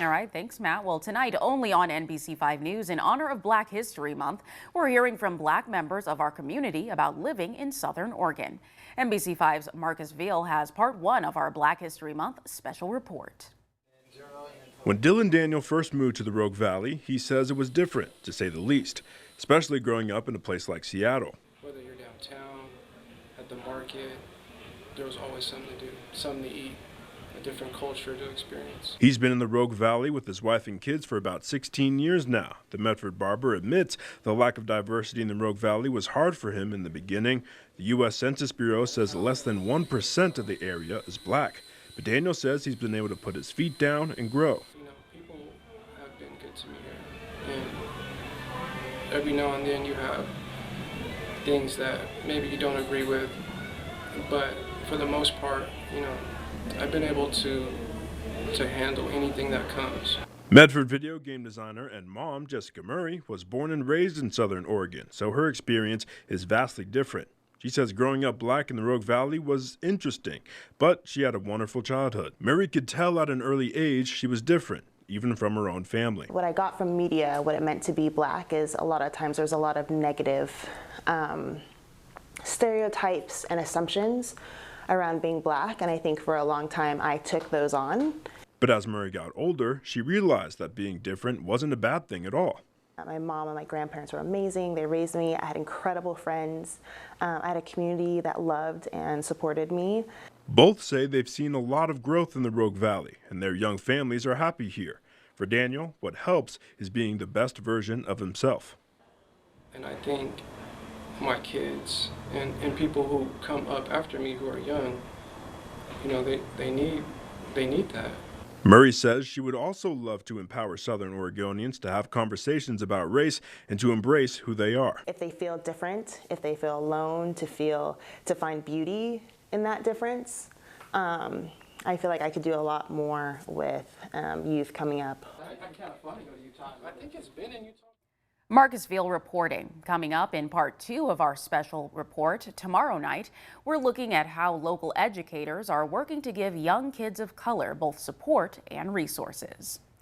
All right, thanks, Matt. Well, tonight only on NBC5 News, in honor of Black History Month, we're hearing from Black members of our community about living in Southern Oregon. NBC5's Marcus Veal has part one of our Black History Month special report. When Dylan Daniel first moved to the Rogue Valley, he says it was different, to say the least, especially growing up in a place like Seattle. Whether you're downtown, at the market, there was always something to do, something to eat, a different culture to experience. He's been in the Rogue Valley with his wife and kids for about 16 years now. The Medford barber admits the lack of diversity in the Rogue Valley was hard for him in the beginning. The U.S. Census Bureau says less than 1% of the area is black. But Daniel says he's been able to put his feet down and grow. You know, people have been good to me here. And every now and then you have things that maybe you don't agree with. But for the most part, you know, I've been able to handle anything that comes. Medford video game designer and mom, Jessica Murray, was born and raised in Southern Oregon, so her experience is vastly different. She says growing up black in the Rogue Valley was interesting, but she had a wonderful childhood. Murray could tell at an early age she was different, even from her own family. What I got from media, what it meant to be black, is a lot of times there's a lot of negative stereotypes and assumptions around being black, and I think for a long time I took those on. But as Murray got older, she realized that being different wasn't a bad thing at all. My mom and my grandparents were amazing. They raised me. I had incredible friends. I had a community that loved and supported me. Both say they've seen a lot of growth in the Rogue Valley, and their young families are happy here. For Daniel, what helps is being the best version of himself. And I think my kids and people who come up after me who are young, you know, they need that. Murray says she would also love to empower Southern Oregonians to have conversations about race and to embrace who they are. If they feel different, if they feel alone, to find beauty in that difference, I feel like I could do a lot more with youth coming up. I can't afford to go to Utah. I think it's been in Utah. Marcus Veal reporting. Coming up in part two of our special report tomorrow night, we're looking at how local educators are working to give young kids of color both support and resources.